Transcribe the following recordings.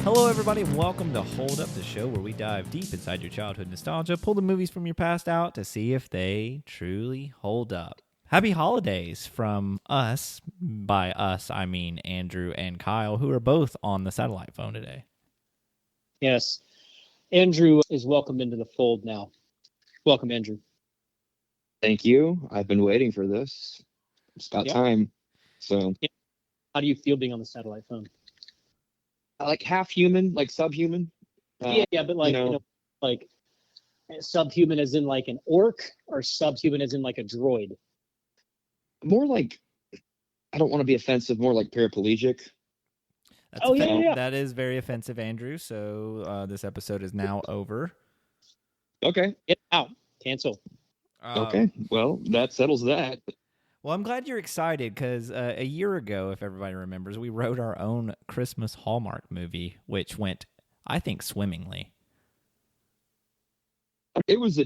Hello, everybody, and welcome to Hold Up, the show where we dive deep inside your childhood nostalgia, pull the movies from your past out to see if they truly hold up. Happy holidays from us. By us, I mean Andrew and Kyle, who are both on the satellite phone today. Yes. Andrew is welcomed into the fold now. Welcome, Andrew. Thank you. I've been waiting for this. It's about time. So, how do you feel being on the satellite phone? Like half human, like subhuman. But like like subhuman as in like an orc, or subhuman as in like a droid? More like, I don't want to be offensive. More like paraplegic. That is very offensive, Andrew. So this episode is now over. Okay. Get out. Cancel. Okay. Well, that settles that. Well, I'm glad you're excited because a year ago, if everybody remembers, we wrote our own Christmas Hallmark movie, which went, I think, swimmingly. It was a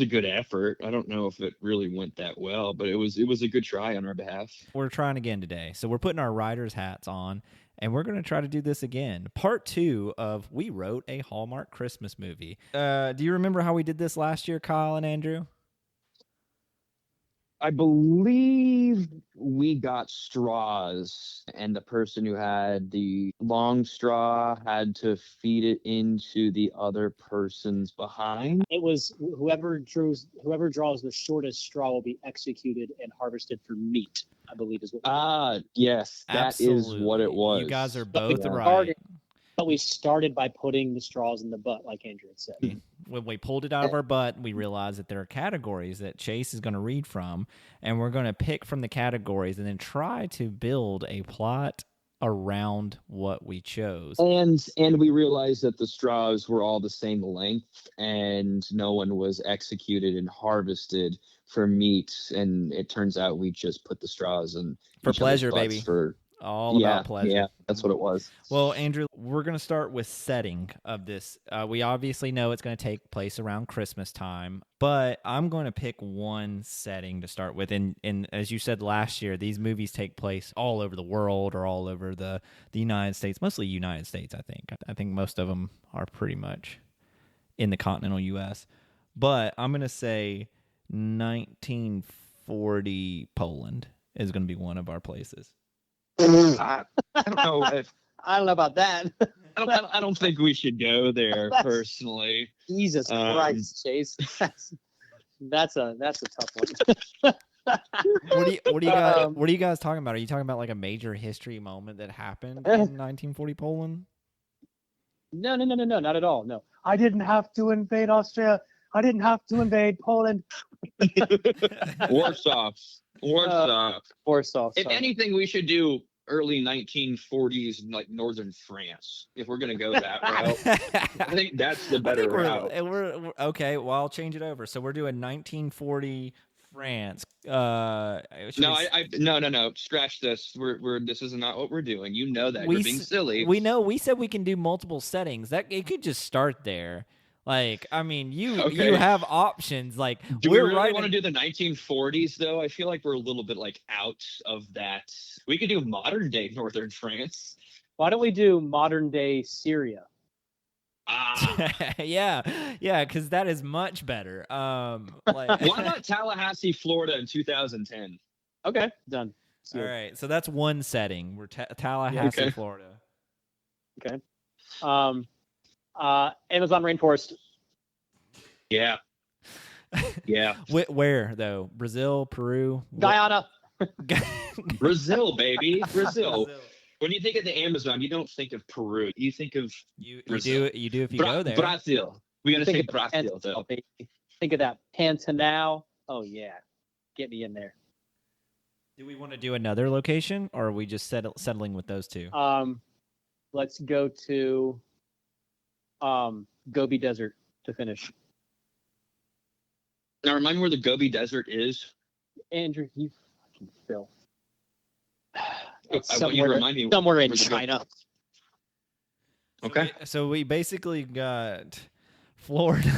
good effort. I don't know if it really went that well, but it was a good try on our behalf. We're trying again today. So we're putting our writer's hats on, and we're going to try to do this again. Part 2 of We Wrote a Hallmark Christmas Movie. Do you remember how we did this last year, Kyle and Andrew? I believe we got straws, and the person who had the long straw had to feed it into the other person's behind. It was whoever draws the shortest straw will be executed and harvested for meat, I believe is what. Yes, that Absolutely. is what it was. You guys are both right. But we started by putting the straws in the butt, like Andrew had said. When we pulled it out of our butt, we realized that there are categories that Chase is going to read from, and we're going to pick from the categories and then try to build a plot around what we chose. And we realized that the straws were all the same length, and no one was executed and harvested for meat. And it turns out we just put the straws in for pleasure, baby. All about pleasure. Yeah, that's what it was. Well, Andrew, we're going to start with setting of this. We obviously know it's going to take place around Christmas time, but I'm going to pick one setting to start with. And as you said last year, these movies take place all over the world or all over the United States, mostly United States, I think. I think most of them are pretty much in the continental U.S. But I'm going to say 1940 Poland is going to be one of our places. I don't know if I don't know about that. I don't think we should go there personally. Jesus Christ, Chase. That's a tough one. What are you guys talking about? Are you talking about like a major history moment that happened in 1940 Poland? No, not at all. No. I didn't have to invade Austria. I didn't have to invade Poland. Warsaw. If Sorry. anything, we should do early 1940s, like northern France. If we're gonna go that route, I think that's the better route. We're okay. Well, I'll change it over. So we're doing 1940 France. No. Scratch this. This is not what we're doing. You know that you're being silly. We know. We said we can do multiple settings. That it could just start there. Like, I mean, you have options. Like, do we really want to do the 1940s though? I feel like we're a little bit like out of that. We could do modern day northern France. Why don't we do modern day Syria? Yeah, because that is much better. Why not Tallahassee, Florida in 2010? Okay, done. All right, so that's one setting. We're Tallahassee, Florida. Okay. Amazon rainforest. Yeah. Where though? Brazil, Peru, Guyana. Brazil, baby. Brazil. When you think of the Amazon, you don't think of Peru. You think of Brazil. You do if you go there. Brazil. We gotta say Brazil though. Think of that Pantanal. Oh yeah, get me in there. Do we want to do another location, or are we just settling with those two? Let's go to Gobi Desert to finish. Now remind me where the Gobi Desert is. Andrew, you fucking filth. It's I want you to remind me somewhere in China. Okay. So we basically got Florida,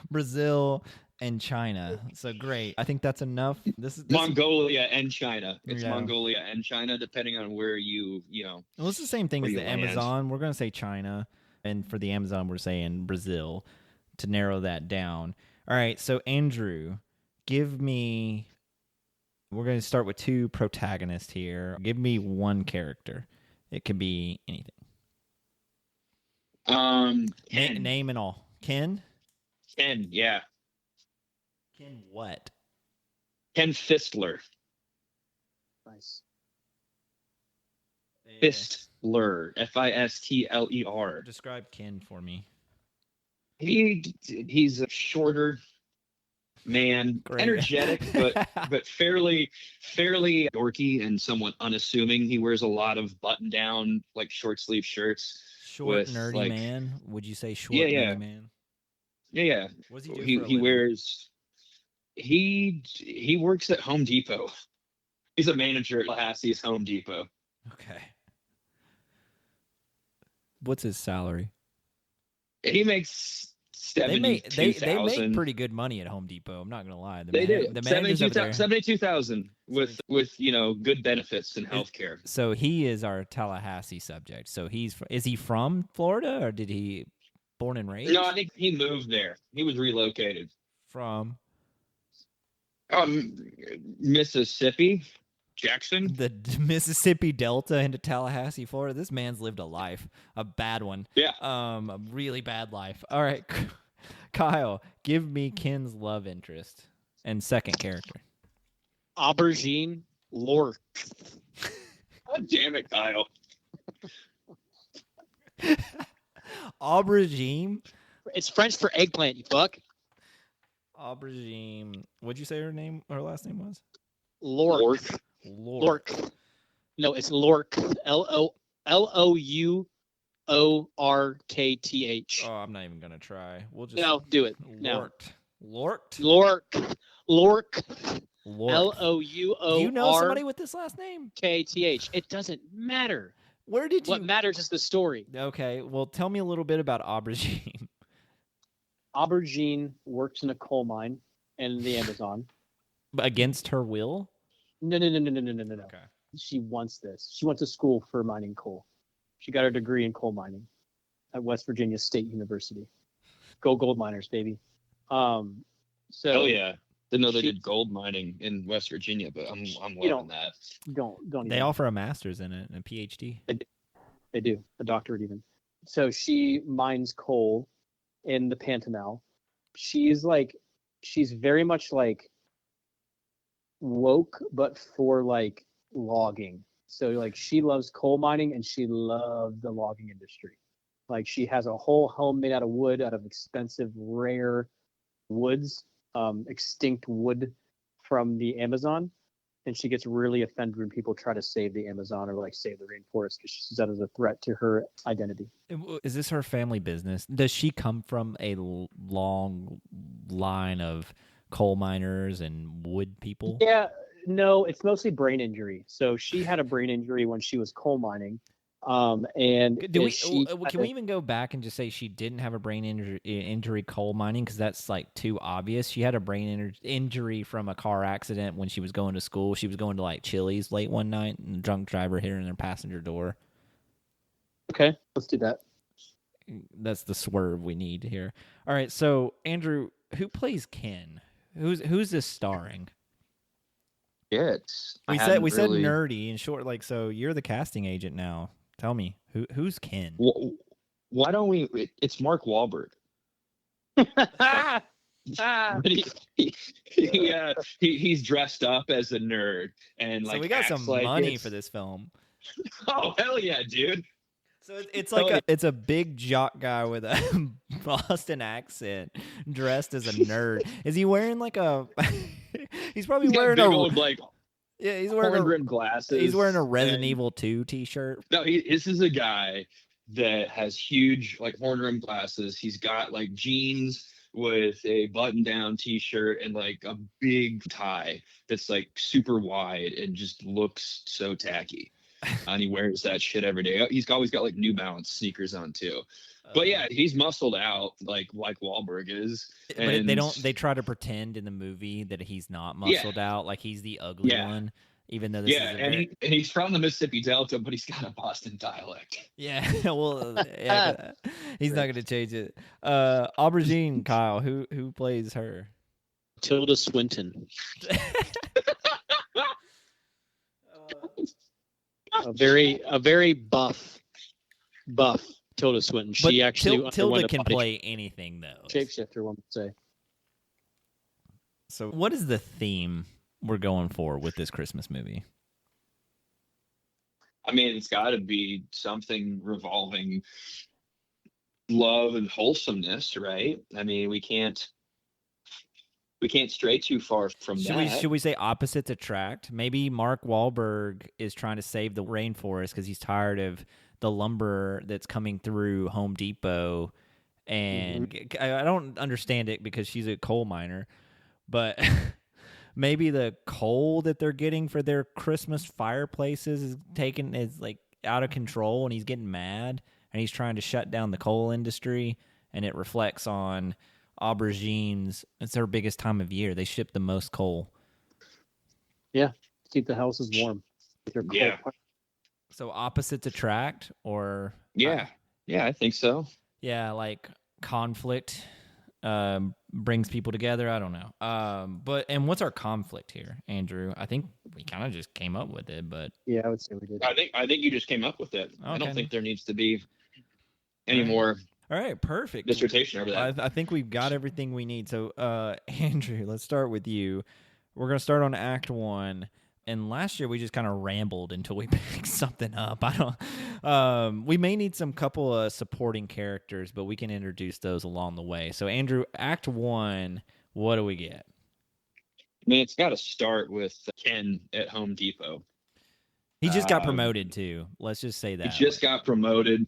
Brazil, and China. So great. I think that's enough. This is Mongolia and China. It's Yeah. Mongolia and China, depending on where you know. Well, it's the same thing where as you the land. Amazon. We're going to say China. And for the Amazon, we're saying Brazil to narrow that down. All right. So, Andrew, give me. We're going to start with two protagonists here. Give me one character. It could be anything. Ken. Name and all. Ken? Ken, yeah. Ken what? Ken Fistler. Nice. Fistler. Fistler. Describe Ken for me. He's a shorter man, Great. energetic, but fairly dorky and somewhat unassuming. He wears a lot of button-down, like short-sleeve shirts. Short, nerdy like, man? Would you say short, yeah. nerdy man? Yeah. What does he do for a He living? wears. He works at Home Depot. He's a manager at Lahassee's Home Depot. Okay. What's his salary? He makes They make 72,000. pretty good money at Home Depot. I'm not gonna lie. They do. The managers over there. 72,000 with good benefits and health care. So he is our Tallahassee subject. So is he from Florida or did he born and raised? No, I think he moved there. He was relocated From Mississippi, Jackson. the Mississippi Delta into Tallahassee, Florida. This man's lived a life, a bad one. Yeah. A really bad life. All right, Kyle, give me Ken's love interest and second character. Aubergine Lork. God damn it, Kyle. Aubergine. It's French for eggplant, you fuck. Aubergine. What'd you say her last name was? Lork. Lork. No, it's Lork. Louorkth. Oh, I'm not even gonna try. We'll just No, do it. No. Lorked. Lork. Lorked. Louorkth. Do you know somebody with this last name? It doesn't matter. Where did you? What matters is the story. Okay, well, tell me a little bit about Aubergine. Aubergine works in a coal mine in the Amazon. Against her will? No. Okay. She wants this. She went to school for mining coal. She got her degree in coal mining at West Virginia State University. Go gold miners, baby. So Hell yeah. Didn't know they did gold mining in West Virginia, but I'm loving that. Don't. They offer a master's in it and a PhD. They do, a doctorate even. So she mines coal in the Pantanal. She's very much like woke, but for like logging. So like she loves coal mining and she loves the logging industry. Like she has a whole home made out of wood, out of expensive, rare woods, extinct wood from the Amazon. And she gets really offended when people try to save the Amazon or like save the rainforest because she sees that as a threat to her identity. Is this her family business? Does she come from a long line of coal miners and wood people? Yeah, no, it's mostly brain injury. So she had a brain injury when she was coal mining. And can we even go back and just say she didn't have a brain injury coal mining, because that's like too obvious? She had a brain injury from a car accident when she was going to school. She was going to like Chili's late one night, and a drunk driver hit her in her passenger door. Okay, let's do that. That's the swerve we need here. All right, so Andrew, who plays Ken? Who's this starring? Yeah, we said nerdy and short. Like, so you're the casting agent now. Tell me, who's Ken? Why don't we? It's Mark Wahlberg. He's dressed up as a nerd, and like, so we got some money for this film. Oh hell yeah, dude! So it's like it's a big jock guy with a Boston accent, dressed as a nerd. Is he wearing like a? He's probably wearing big old, like. Yeah, he's wearing horn-rimmed glasses. He's wearing a Resident Evil 2 t-shirt. No, this is a guy that has huge, like, horn-rimmed glasses. He's got like jeans with a button-down t-shirt and like a big tie that's like super wide and just looks so tacky. And he wears that shit every day. He's always got like New Balance sneakers on too. But yeah, he's muscled out like Wahlberg is. But they And don't. They try to pretend in the movie that he's not yeah, muscled out, like he's the ugly yeah, one, even though this yeah, is a and very he's from the Mississippi Delta, but he's got a Boston dialect. yeah. Well, yeah, but he's not going to change it. Aubergine, Kyle, who plays her? Tilda Swinton. A very buff Tilda Swinton. But She actually Tilda underwent a can body play anything though. shapeshifter, one would say. So, what is the theme we're going for with this Christmas movie? I mean, it's got to be something revolving love and wholesomeness, right? I mean, we can't stray too far from that. Should we say opposites attract? Maybe Mark Wahlberg is trying to save the rainforest because he's tired of the lumber that's coming through Home Depot, and I don't understand it because she's a coal miner, but maybe the coal that they're getting for their Christmas fireplaces is like out of control, and he's getting mad, and he's trying to shut down the coal industry, and it reflects on Aubergines. It's their biggest time of year. They ship the most coal. Yeah, keep the houses warm. Yeah. So opposites attract, or Yeah, I think so. yeah, like conflict brings people together. I don't know. And what's our conflict here, Andrew? I think we kind of just came up with it, but Yeah, I would say we did. I think you just came up with it. I don't Okay. think there needs to be any more all right, perfect. dissertation over that. I think we've got everything we need. So, Andrew, let's start with you. We're going to start on Act 1. And last year we just kind of rambled until we picked something up. We may need some couple of supporting characters, but we can introduce those along the way. So, Andrew, Act 1, what do we get? I mean, it's got to start with Ken at Home Depot. He just got promoted too. Let's just say that. He just got promoted.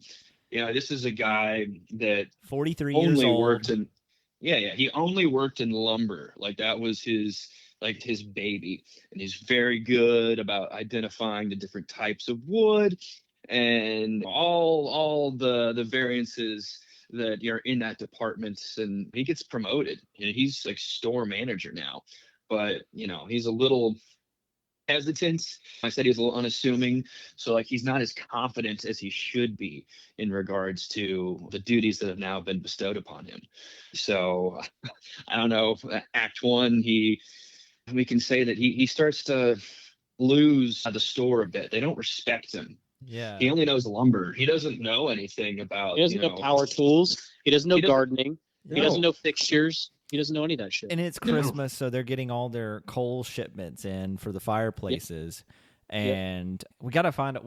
You know, this is a guy that 43 years only old. worked in he only worked in lumber. Like that was his baby, and he's very good about identifying the different types of wood and all the variances that are in that department. And he gets promoted, and he's like store manager now. But you know, he's a little hesitant. I said he's a little unassuming, so like he's not as confident as he should be in regards to the duties that have now been bestowed upon him. So I don't know. Act 1, we can say that he starts to lose the store a bit. They don't respect him. Yeah. He only knows lumber. He doesn't know anything about. He doesn't know power tools. He doesn't know gardening. No. He doesn't know fixtures. He doesn't know any of that shit. And it's Christmas, so they're getting all their coal shipments in for the fireplaces. Yep. And we gotta find a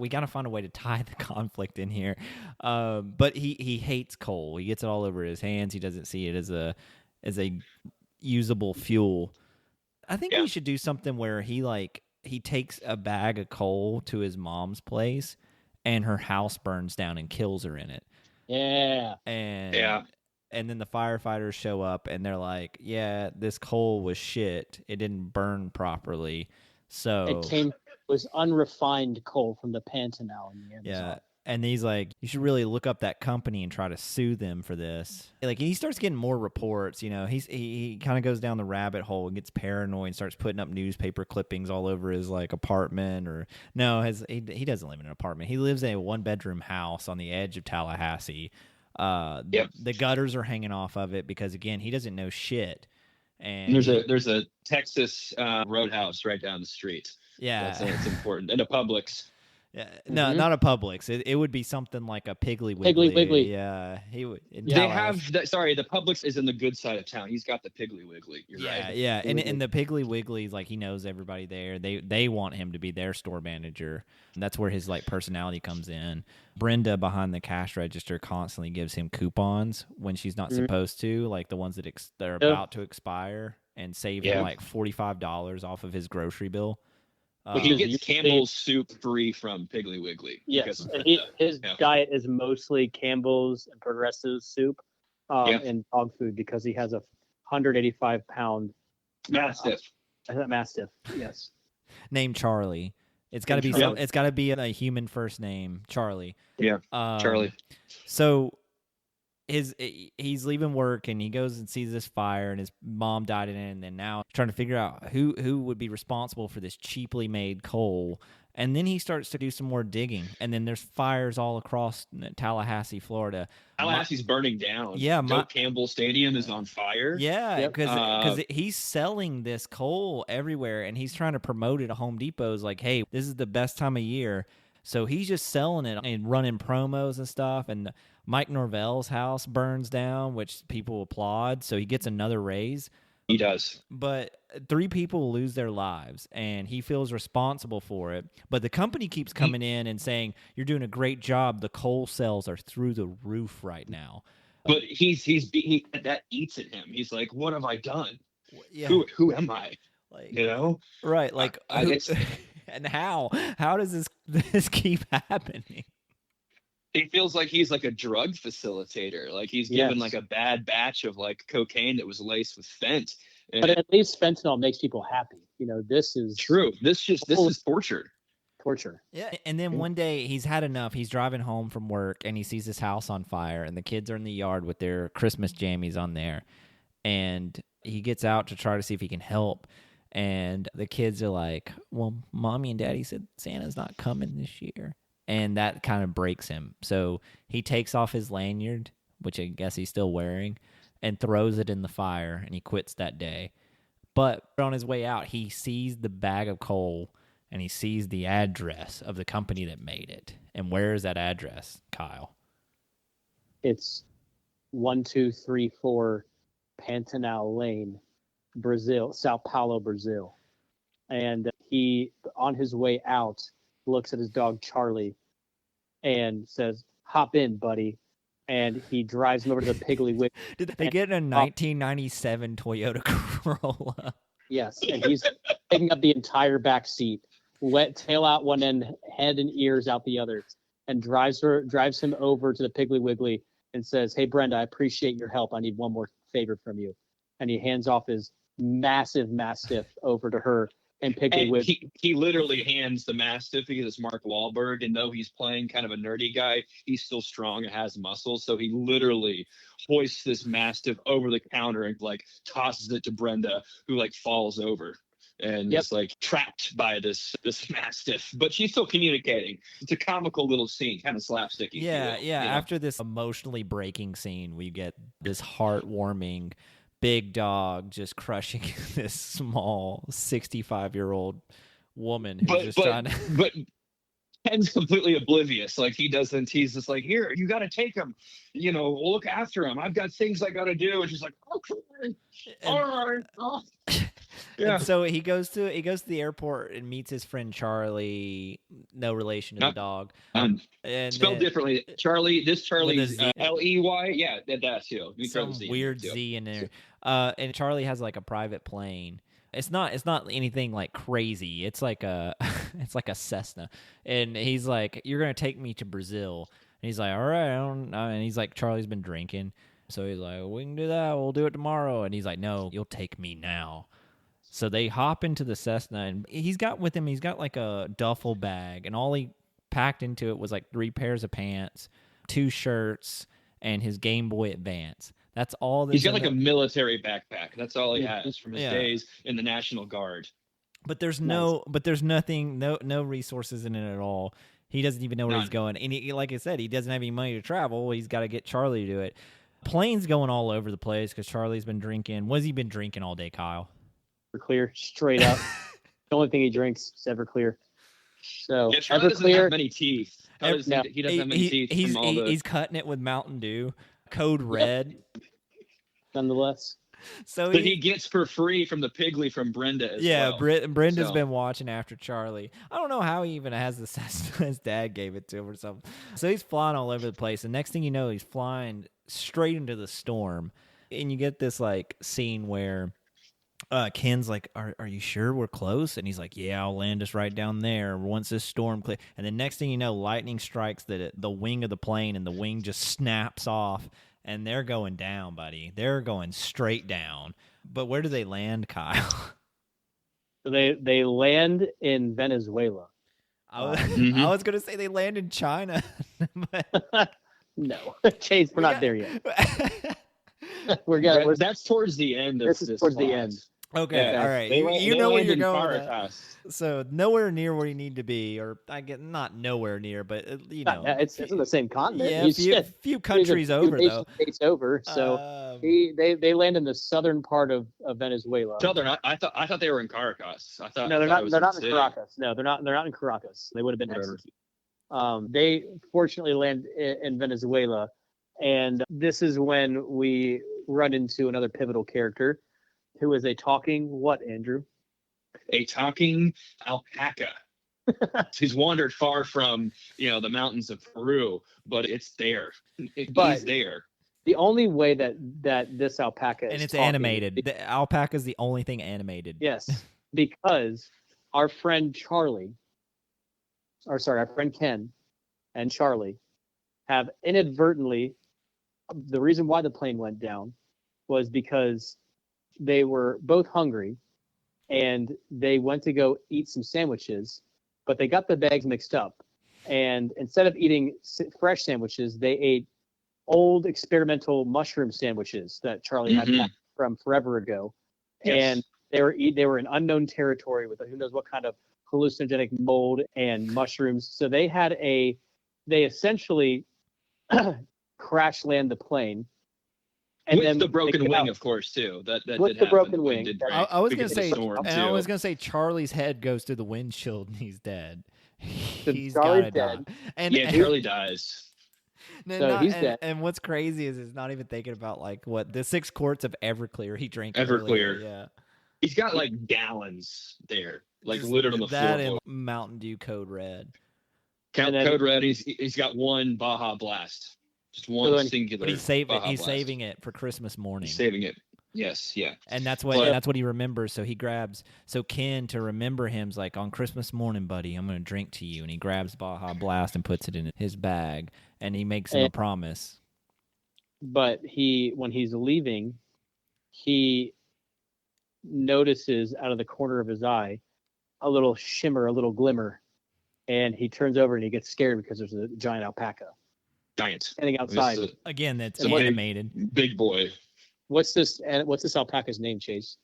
way to tie the conflict in here. But he hates coal. He gets it all over his hands. He doesn't see it as a usable fuel. I think we should do something where he takes a bag of coal to his mom's place, and her house burns down and kills her in it. Yeah. And then the firefighters show up, and they're like, "Yeah, this coal was shit. It didn't burn properly." So it was unrefined coal from the Pantanal in the Amazon. Yeah. And he's like, you should really look up that company and try to sue them for this. Like, he starts getting more reports. You know, he kind of goes down the rabbit hole and gets paranoid and starts putting up newspaper clippings all over his like apartment. Or no, he doesn't live in an apartment. He lives in a 1-bedroom house on the edge of Tallahassee. The gutters are hanging off of it because again, he doesn't know shit. And there's a Texas Roadhouse right down the street. Yeah, that's important, and a Publix. Yeah, no, not a Publix. It would be something like a Piggly Wiggly. Piggly Wiggly. Yeah, he would. They have the Publix is in the good side of town. He's got the Piggly Wiggly. You're right. Yeah, and the Piggly Wiggly's like he knows everybody there. They want him to be their store manager. And that's where his like personality comes in. Brenda behind the cash register constantly gives him coupons when she's not supposed to, like the ones that are about to expire, and save him like $45 off of his grocery bill. Well, he gets Campbell's soup free from Piggly Wiggly. Yes, his diet is mostly Campbell's and Progressive soup and dog food because he has a 185-pound Mastiff. Mastiff, yes. Named Charlie. It's got to be it's got to be a human first name, Charlie. Yeah, Charlie. So he's leaving work and he goes and sees this fire and his mom died in it, and then now trying to figure out who would be responsible for this cheaply made coal. And then he starts to do some more digging, and then there's fires all across Tallahassee, Florida. Tallahassee's burning down. Yeah, Doak Campbell Stadium is on fire. Yeah, Yep. because he's selling this coal everywhere, and he's trying to promote it at Home Depot's like, hey, this is the best time of year. So he's just selling it and running promos and stuff. And Mike Norvell's house burns down, which people applaud. So he gets another raise. He does. But 3 people lose their lives, and he feels responsible for it. But the company keeps coming in and saying, you're doing a great job. The coal sales are through the roof right now. But that eats at him. He's like, what have I done? Yeah. Who am I? Like, You know? right. Like, and how does this keep happening? He feels like he's like a drug facilitator. Like he's given like a bad batch of like cocaine that was laced with fent. But at least fentanyl makes people happy. You know, this is true. This is torture. Torture. Yeah. And then one day he's had enough. He's driving home from work and he sees his house on fire, and the kids are in the yard with their Christmas jammies on there. And he gets out to try to see if he can help. And the kids are like, well, Mommy and Daddy said Santa's not coming this year. And that kind of breaks him. So he takes off his lanyard, which I guess he's still wearing, and throws it in the fire, and he quits that day. But on his way out, he sees the bag of coal, and he sees the address of the company that made it. And where is that address, Kyle? It's 1234 Pantanal Lane, Brazil, Sao Paulo, Brazil. And he, on his way out, looks at his dog Charlie and says, hop in, buddy. And he drives him over to the Piggly Wiggly. Did they get a 1997 Toyota Corolla? Yes, and he's taking up the entire back seat, tail out one end, head and ears out the other, and drives him over to the Piggly Wiggly and says, hey, Brenda, I appreciate your help. I need one more favor from you. And he hands off his massive Mastiff over to her. And Piggly Wiggly. He literally hands the Mastiff because it's Mark Wahlberg, and though he's playing kind of a nerdy guy, he's still strong and has muscles. So he literally hoists this Mastiff over the counter and like tosses it to Brenda, who like falls over and is like trapped by this Mastiff. But she's still communicating. It's a comical little scene, kind of slapsticky. Yeah. After this emotionally breaking scene, we get this heartwarming big dog just crushing this small 65-year-old woman who's trying to. But Ken's completely oblivious. Like he doesn't. He's just like, here, you got to take him. You know, we'll look after him. I've got things I got to do. And she's like, okay, all right. Oh. Yeah. And so he goes to the airport and meets his friend Charlie. No relation to the dog. And spelled differently. Charlie. This Charlie is Ley. Yeah, that's too. Some weird Z in there. And Charlie has like a private plane. It's not anything like crazy. It's like a Cessna. And he's like, you're gonna take me to Brazil. And he's like, all right, I don't know. And he's like, Charlie's been drinking. So he's like, we can do that. We'll do it tomorrow. And he's like, no, you'll take me now. So they hop into the Cessna, and he's got like a duffel bag, and all he packed into it was like 3 pairs of pants, 2 shirts, and his Game Boy Advance. That's all. He's got like a military backpack. That's all he has from his days in the National Guard. But there's nothing, no resources in it at all. He doesn't even know where he's going. And he, like I said, he doesn't have any money to travel. He's got to get Charlie to do it. Plane's going all over the place because Charlie's been drinking. What has he been drinking all day, Kyle? Everclear, straight up. The only thing he drinks is Everclear. So Charlie doesn't have many teeth. He doesn't have many teeth. He's cutting it with Mountain Dew, Code Red. Nonetheless. So he gets for free from the Piggly from Brenda as well. Brenda's been watching after Charlie. I don't know how he even has the Cessna. His dad gave it to him or something. So he's flying all over the place. And next thing you know, he's flying straight into the storm. And you get this like scene where Ken's like, are you sure we're close? And he's like, yeah, I'll land us right down there once this storm clears. And then next thing you know, lightning strikes the wing of the plane, and the wing just snaps off. And they're going down, buddy. They're going straight down. But where do they land, Kyle? They land in Venezuela. I was going to say they land in China. No, Chase, we're not there yet. yet. That's towards the end of this is towards the plot. end. Okay, Yeah. all right. They You know where land you're in going with that. Caracas. So nowhere near where you need to be, or I get not nowhere near, but It's in the same continent. Yeah, few countries over though. States over. So they land in the southern part of Venezuela. Southern. I thought they were in Caracas. No, they're not. They're not in Caracas. No, they're not. They're not in Caracas. They would have been executed. They fortunately land in Venezuela, and this is when we run into another pivotal character, who is a talking what, Andrew? A talking alpaca. He's wandered far from the mountains of Peru, but it's there. He's there. The only way that this alpaca is and it's talking, animated. The alpaca is the only thing animated. Yes, because our friend our friend Ken and Charlie have inadvertently, the reason why the plane went down was because they were both hungry and they went to go eat some sandwiches, but they got the bags mixed up. And instead of eating fresh sandwiches, they ate old experimental mushroom sandwiches that Charlie had from forever ago. Yes. And they were in unknown territory with who knows what kind of hallucinogenic mold and mushrooms. So they essentially crash land the plane. And with then the broken wing, of course, too. That with the broken wing. I was gonna say Charlie's head goes through the windshield and he's dead. He's gotta die. And Charlie dies. He's dead. And what's crazy is not even thinking about the 6 quarts of Everclear he drank. Everclear, earlier. Yeah. He's got gallons there, littered on the floor. That and Mountain Dew Code Red. Code Red. He's got one Baja Blast. Just one singular. But he's saving it for Christmas morning. He's saving it. Yes, yeah. And that's what he remembers. So Ken, to remember him's like, on Christmas morning, buddy, I'm gonna drink to you. And he grabs Baja Blast and puts it in his bag, and he makes him a promise. But when he's leaving, he notices out of the corner of his eye a little shimmer, a little glimmer, and he turns over and he gets scared because there's a giant alpaca. Standing outside. Again, that's animated. Big boy. What's this alpaca's name, Chase?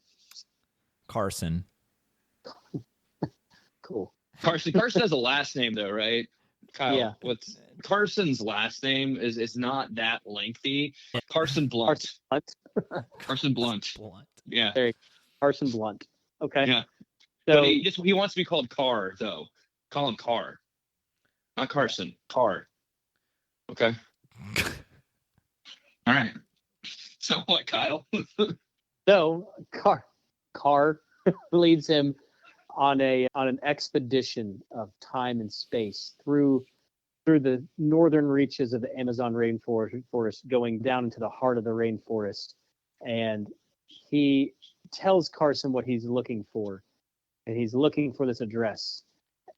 Carson. Cool. Carson has a last name though, right? Kyle, yeah. What's Carson's last name is not that lengthy. Carson Blunt. Carson Blunt. Yeah. Carson Blunt. Okay. Yeah. So but he wants to be called Carr though. Call him Carr. Not Carson. Carr. Okay. All right. So what, Kyle? So Carr leads him on an expedition of time and space through the northern reaches of the Amazon rainforest, going down into the heart of the rainforest, and he tells Carson what he's looking for, and he's looking for this address,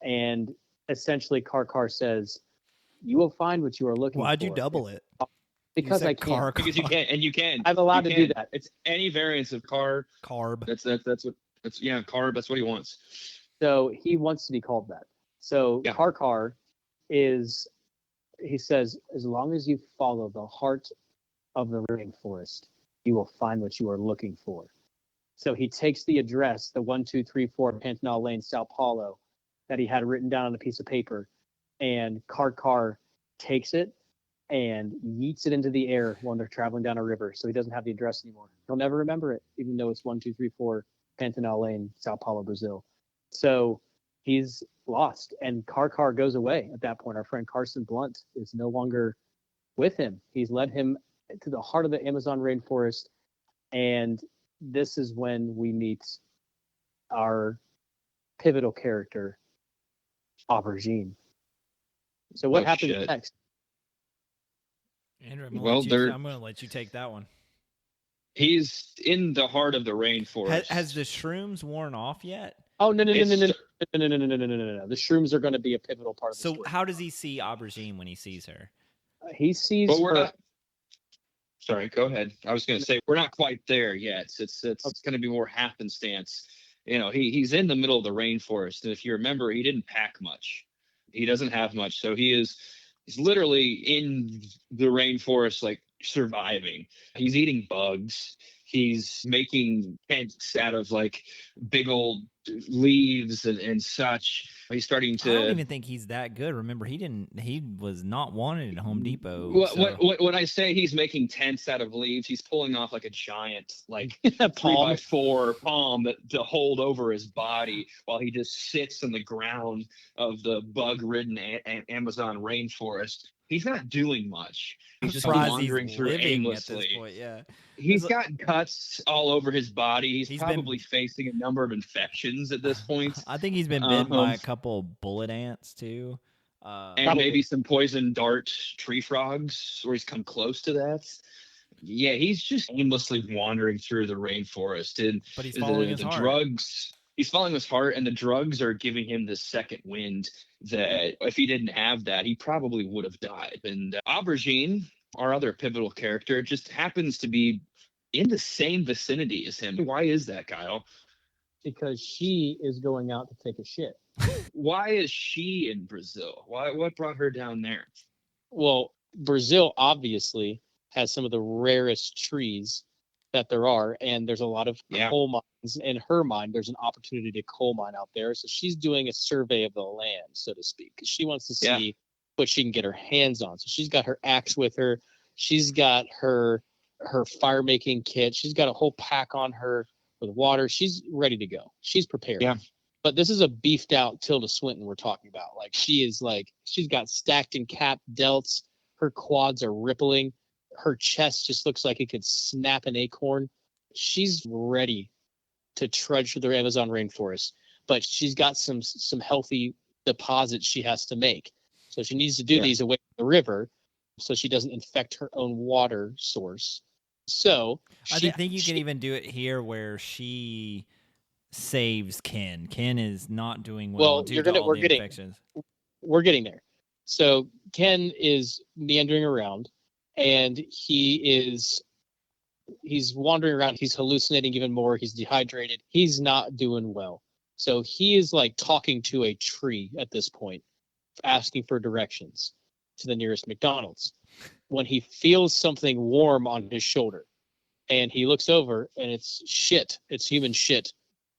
and essentially Carr says, "You will find what you are looking for." Why'd you double it? Because I can. Because you can, and you can. I'm allowed to do that. It's any variance of carb. That's carb. That's what he wants. So he wants to be called that. So yeah. Carr he says, as long as you follow the heart of the rainforest, you will find what you are looking for. So he takes the address, the 1234 Pantanal Lane, Sao Paulo, that he had written down on a piece of paper, and Carr takes it and yeets it into the air when they're traveling down a river. So he doesn't have the address anymore. He'll never remember it, even though it's 1234 Pantanal Lane, Sao Paulo, Brazil. So he's lost, and Carr goes away at that point. Our friend Carson Blunt is no longer with him. He's led him to the heart of the Amazon rainforest, and this is when we meet our pivotal character, Aubergine. So what happens next? Andrew, I'm going to let you take that one. He's in the heart of the rainforest. Has the shrooms worn off yet? Oh, no. The shrooms are going to be a pivotal part of the story. So how does he see Aubergine when he sees her? He sees her. Sorry, go ahead. I was going to say, we're not quite there yet. It's going to be more happenstance. He's in the middle of the rainforest. And if you remember, he didn't pack much. He doesn't have much. So he's He's literally in the rainforest, like surviving. He's eating bugs. He's making tents out of like big old leaves and such. He's starting I don't to. even think he's that good. Remember, he was not wanted at Home Depot. What, So when I say he's making tents out of leaves, he's pulling off like a giant, like Palm. 3x4 palm to hold over his body while he just sits in the ground of the bug-ridden Amazon rainforest. He's not doing much. He's just surprised wandering he's through living aimlessly. at this point. Yeah, He's got cuts all over his body. He's He's probably been- facing a number of infections at this point. I think he's been bitten by Um, a couple bullet ants too. and Probably. maybe some poison dart tree frogs, or he's come close to that. Yeah, he's just aimlessly wandering through the rainforest, and But he's following his the heart. drugs. He's following his heart, and the drugs are giving him this second wind that if he didn't have that, he probably would have died. And Aubergine, our other pivotal character, just happens to be in the same vicinity as him. Why is that, Kyle? Because she is going out to take a shit. Why is she in Brazil? What brought her down there? Well, Brazil obviously has some of the rarest trees that there are, and there's a lot of coal mines. In her mind, there's an opportunity to coal mine out there. So she's doing a survey of the land, so to speak, because she wants to see what she can get her hands on. So she's got her axe with her. She's got her fire making kit. She's got a whole pack on her with water. She's ready to go. She's prepared. Yeah. But this is a beefed out Tilda Swinton we're talking about. Like she's got stacked and capped delts. Her quads are rippling. Her chest just looks like it could snap an acorn. She's ready to trudge through the Amazon rainforest, but she's got some healthy deposits she has to make. So she needs to do these away from the river so she doesn't infect her own water source. So I think you can even do it here where she saves Ken. Ken is not doing well due to all the infections. We're getting there. So Ken is meandering around, and he's wandering around. He's hallucinating even more. He's dehydrated. He's not doing well. So he is like talking to a tree at this point, asking for directions to the nearest McDonald's. When he feels something warm on his shoulder, and he looks over, and it's shit. It's human shit.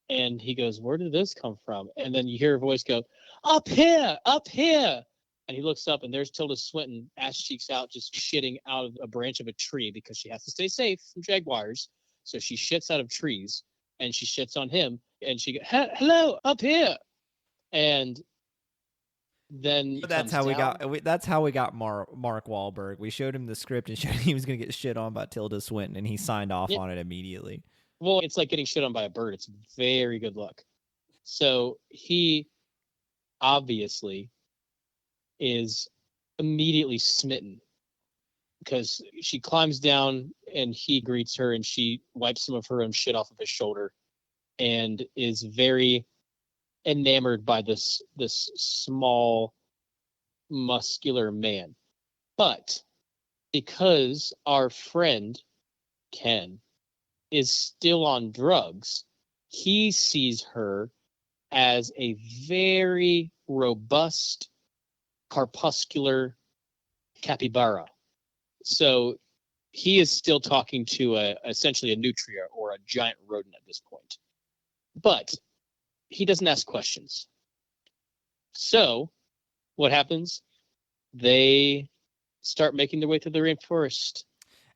And he goes, "Where did this come from?" And then you hear a voice go, "Up here, up here." And he looks up, and there's Tilda Swinton, ass cheeks out, just shitting out of a branch of a tree because she has to stay safe from jaguars. So she shits out of trees, and she shits on him, and she goes, "Hello, up here." And then that's how we got Mark Wahlberg. We showed him the script and showed he was going to get shit on by Tilda Swinton, and he signed off on it immediately. Well, it's like getting shit on by a bird. It's very good luck. So he obviously is immediately smitten because she climbs down and he greets her, and she wipes some of her own shit off of his shoulder and is very enamored by this small muscular man. But because our friend Ken is still on drugs, he sees her as a very robust crepuscular capybara. So he is still talking to essentially a nutria or a giant rodent at this point. But he doesn't ask questions. So what happens? They start making their way through the rainforest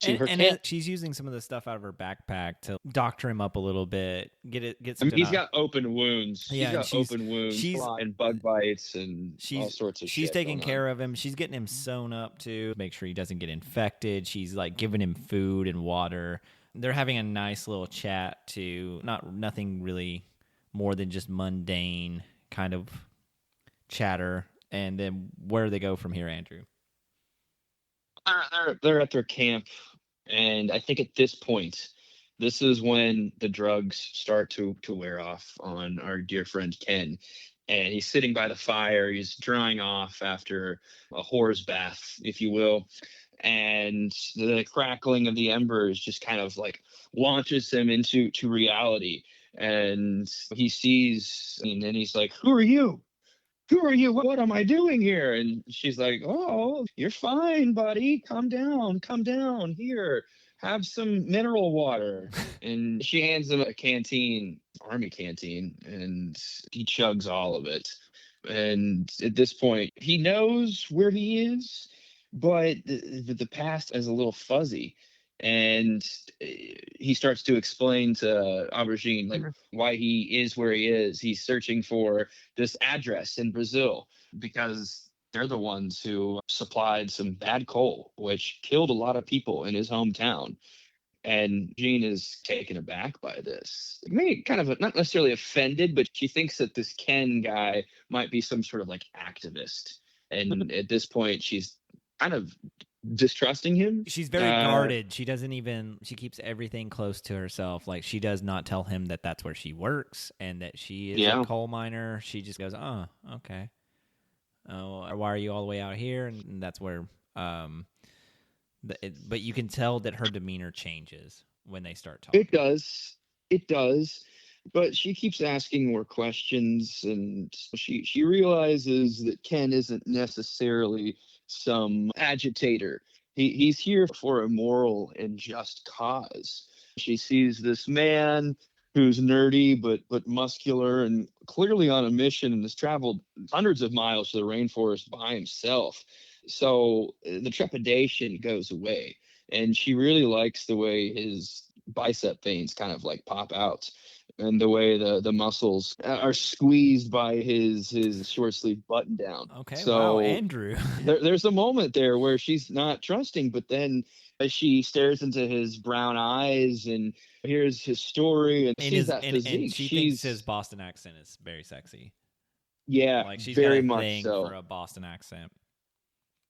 to her camp. She's using some of the stuff out of her backpack to doctor him up a little bit. He's got open wounds. Yeah, he's got open wounds and bug bites and all sorts of shit. She's taking care of him. She's getting him sewn up to make sure he doesn't get infected. She's like giving him food and water. They're having a nice little chat too. Nothing really more than just mundane kind of chatter. And then where do they go from here, Andrew? They're at their camp, and I think at this point, this is when the drugs start to wear off on our dear friend Ken. And he's sitting by the fire. He's drying off after a whore's bath, if you will. And the crackling of the embers just kind of like launches him into reality. And he sees, and then he's like, "Who are you?" who are you? What am I doing here? And she's like, oh, you're fine, buddy. Calm down. Come down here. Have some mineral water. And she hands him a canteen, army canteen, and he chugs all of it. And at this point, he knows where he is, but the past is a little fuzzy. And he starts to explain to Aubergine like why he is where he is. He's searching for this address in Brazil because they're the ones who supplied some bad coal, which killed a lot of people in his hometown. And Jean is taken aback by this. Maybe kind of not necessarily offended, but she thinks that this Ken guy might be some sort of like activist. And at this point, she's kind of distrusting him. She's very guarded. She doesn't even, she keeps everything close to herself. Like, she does not tell him that that's where she works and that she is a coal miner. She just goes, oh, okay. Oh, why are you all the way out here? And that's where, but you can tell that her demeanor changes when they start talking. It does. It does. But she keeps asking more questions, and she realizes that Ken isn't necessarily some agitator. He's here for a moral and just cause. She sees this man who's nerdy but muscular and clearly on a mission and has traveled hundreds of miles to the rainforest by himself. So the trepidation goes away, and she really likes the way his bicep veins kind of like pop out, and the way the muscles are squeezed by his short sleeve button down. Okay, so wow, Andrew. there's a moment there where she's not trusting, but then as she stares into his brown eyes and hears his story and sees that physique, and she thinks his Boston accent is very sexy. Yeah, like she's very got a much thing so. for a Boston accent.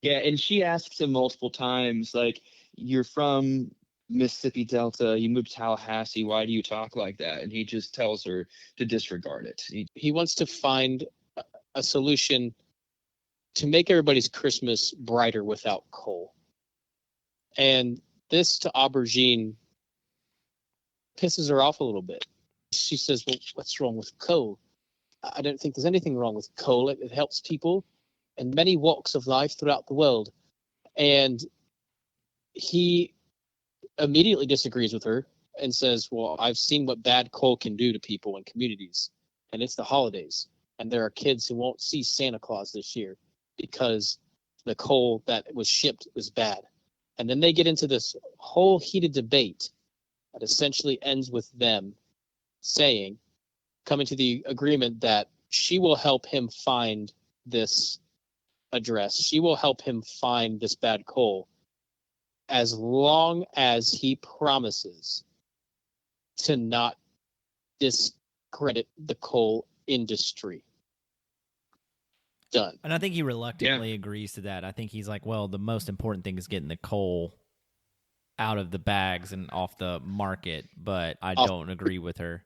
Yeah, and she asks him multiple times, like, you're from Mississippi Delta, you moved to Tallahassee, why do you talk like that? And he just tells her to disregard it. He wants to find a solution to make everybody's Christmas brighter without coal. And this to Aubergine pisses her off a little bit. She says, well, what's wrong with coal? I don't think there's anything wrong with coal. It helps people in many walks of life throughout the world. And he immediately disagrees with her and says, well, I've seen what bad coal can do to people and communities, and it's the holidays. And there are kids who won't see Santa Claus this year because the coal that was shipped was bad. And then they get into this whole heated debate that essentially ends with them coming to the agreement that she will help him find this address. She will help him find this bad coal as long as he promises to not discredit the coal industry. Done. And I think he reluctantly agrees to that. I think he's like, well, the most important thing is getting the coal out of the bags and off the market, but I don't agree with her.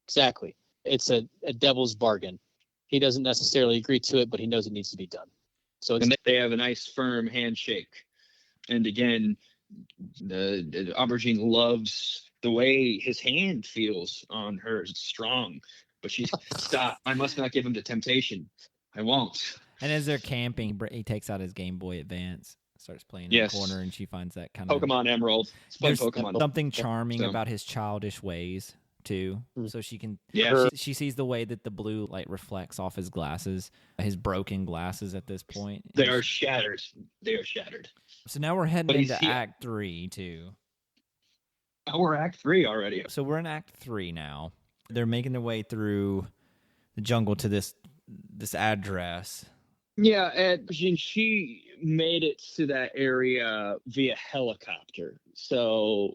Exactly. It's a devil's bargain. He doesn't necessarily agree to it, but he knows it needs to be done. So and they have a nice firm handshake. And again, the Aubergine loves the way his hand feels on hers. It's strong, but she's stop. I must not give him to temptation. I won't. And as they're camping, he takes out his Game Boy Advance, starts playing in the corner, and she finds that kind of Pokemon Emerald. There's Pokemon. Something charming about his childish ways too. So she can, she sees the way that the blue light reflects off his glasses, his broken glasses at this point. They are shattered. They are shattered. So now we're heading into Act 3 too. Oh, we're Act 3 already. So we're in Act 3 now. They're making their way through the jungle to this address. Yeah, and she made it to that area via helicopter. So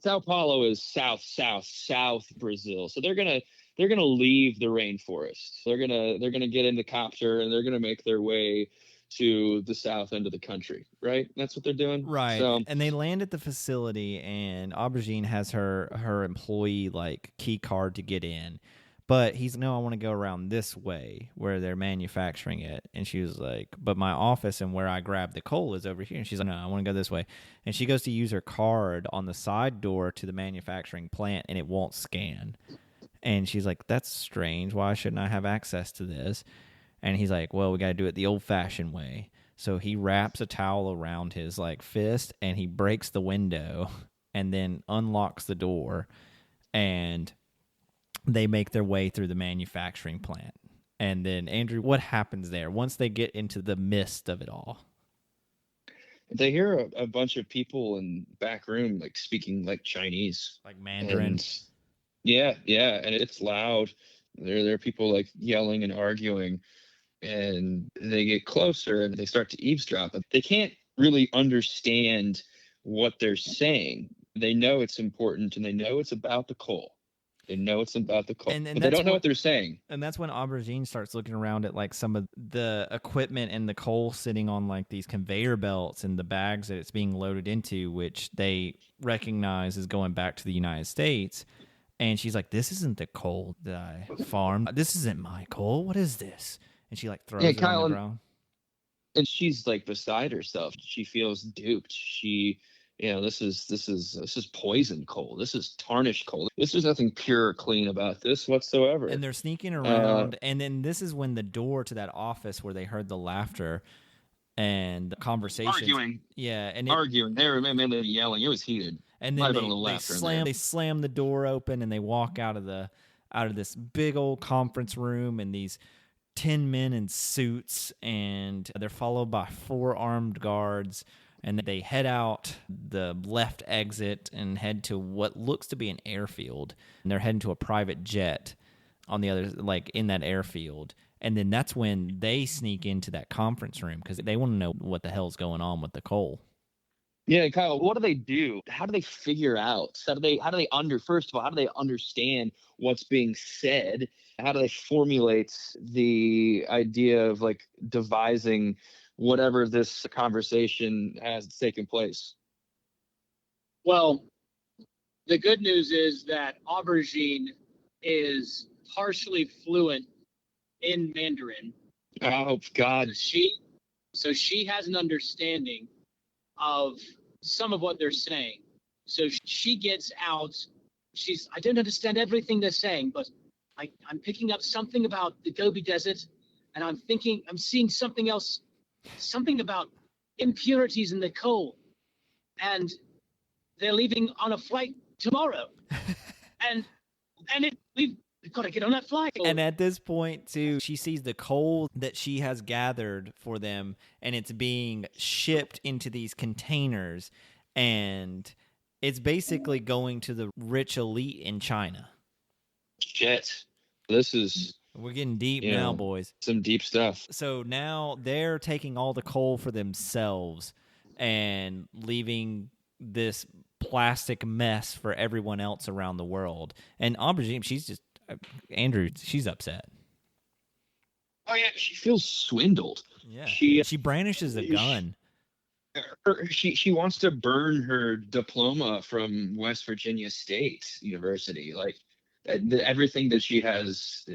Sao Paulo is south Brazil. So they're gonna leave the rainforest. They're gonna get in the copter and they're gonna make their way to the south end of the country. Right? That's what they're doing. Right. So, and they land at the facility, and Aubergine has her employee like key card to get in. But he's, no, I want to go around this way where they're manufacturing it. And she was like, but my office and where I grabbed the coal is over here. And she's like, no, I want to go this way. And she goes to use her card on the side door to the manufacturing plant, and it won't scan. And she's like, that's strange. Why shouldn't I have access to this? And he's like, well, we got to do it the old-fashioned way. So he wraps a towel around his like fist and he breaks the window and then unlocks the door, and they make their way through the manufacturing plant. And then, Andrew, what happens there once they get into the midst of it all? They hear a bunch of people in back room like speaking like Chinese, Like Mandarin. and yeah, and it's loud. There are people like yelling and arguing, and they get closer and they start to eavesdrop. But they can't really understand what they're saying. They know it's important and they know it's about the coal. They know it's about the coal, And but they don't know what they're saying. And that's when Aubergine starts looking around at like some of the equipment and the coal sitting on like these conveyor belts and the bags that it's being loaded into, which they recognize is going back to the United States. And she's like, this isn't the coal that I farmed. This isn't my coal. What is this? And she like throws it Kyle, on the ground. And she's like beside herself. She feels duped. This is poison coal. This is tarnished coal. This is nothing pure or clean about this whatsoever. And they're sneaking around, and then this is when the door to that office where they heard the laughter and the conversation, arguing. Arguing. They were mainly yelling. It was heated. And then they slam the door open, and they walk out of this big old conference room, and these 10 men in suits, and they're followed by 4 armed guards. And they head out the left exit and head to what looks to be an airfield. And they're heading to a private jet on the other, like in that airfield. And then that's when they sneak into that conference room because they want to know what the hell's going on with the coal. Yeah, Kyle, what do they do? How do they figure out? First of all, how do they understand what's being said? How do they formulate the idea of like devising whatever this conversation has taken place? Well, the good news is that Aubergine is partially fluent in Mandarin. Oh God. So she has an understanding of some of what they're saying. So she gets out. I don't understand everything they're saying, but I'm picking up something about the Gobi Desert, and I'm seeing something else, something about impurities in the coal, and they're leaving on a flight tomorrow, and we've got to get on that flight. And at this point, too, she sees the coal that she has gathered for them, and it's being shipped into these containers, and it's basically going to the rich elite in China. Shit. We're getting deep now, boys. Some deep stuff. So now they're taking all the coal for themselves and leaving this plastic mess for everyone else around the world. And Aubergine, she's upset. Oh yeah, she feels swindled. Yeah, she brandishes a gun. She wants to burn her diploma from West Virginia State University. Like everything that she has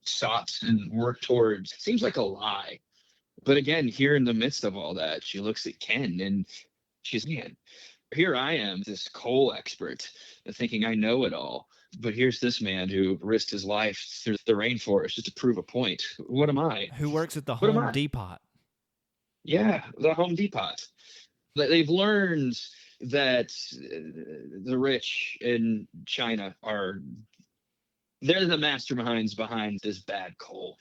sought and worked towards seems like a lie. But again, here in the midst of all that, she looks at Ken and she's, man, here I am, this coal expert, thinking I know it all. But here's this man who risked his life through the rainforest just to prove a point. What am I? Who works at the Home Depot? Yeah, the Home Depot. They've learned that the rich in China they're the masterminds behind this bad coal.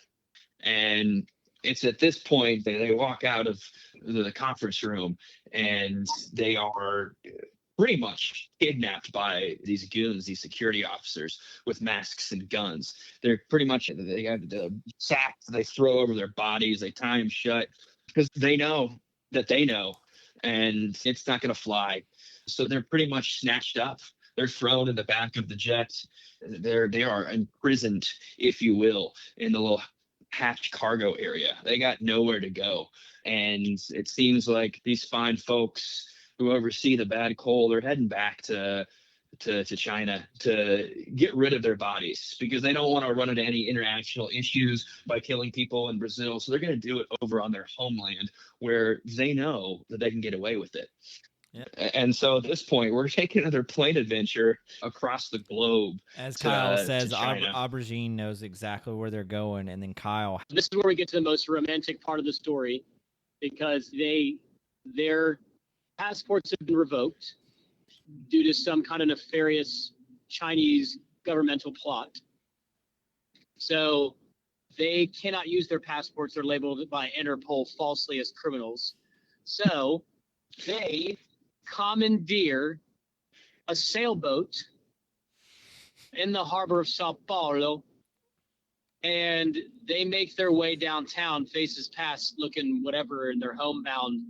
And it's at this point they walk out of the conference room and they are pretty much kidnapped by these goons, these security officers with masks and guns. They're pretty much, they have the sacks they throw over their bodies, they tie them shut because they know that they know, and it's not going to fly. So they're pretty much snatched up. They're thrown in the back of the jet. They are imprisoned, if you will, in the little hatch cargo area. They got nowhere to go. And it seems like these fine folks who oversee the bad coal, they're heading back to China to get rid of their bodies because they don't want to run into any international issues by killing people in Brazil. So they're going to do it over on their homeland where they know that they can get away with it. And so at this point, we're taking another plane adventure across the globe. As Kyle says, to China. Aubergine knows exactly where they're going, and then Kyle. This is where we get to the most romantic part of the story, because their passports have been revoked due to some kind of nefarious Chinese governmental plot. So they cannot use their passports. They're labeled by Interpol falsely as criminals. So they commandeer a sailboat in the harbor of Sao Paulo, and they make their way downtown, faces past, looking whatever, and they're homebound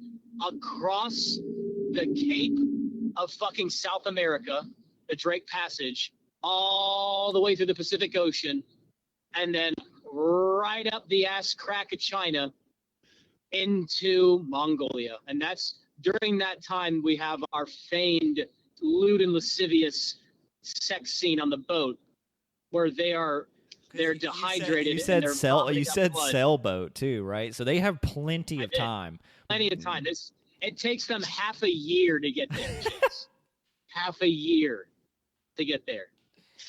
across the Cape of fucking South America, the Drake Passage, all the way through the Pacific Ocean, and then right up the ass crack of China into Mongolia. And that's during that time we have our famed lewd and lascivious sex scene on the boat, where they're dehydrated. You said blood. sailboat too, right? So they have plenty of time. Plenty of time. It takes them half a year to get there, Chase. Half a year to get there.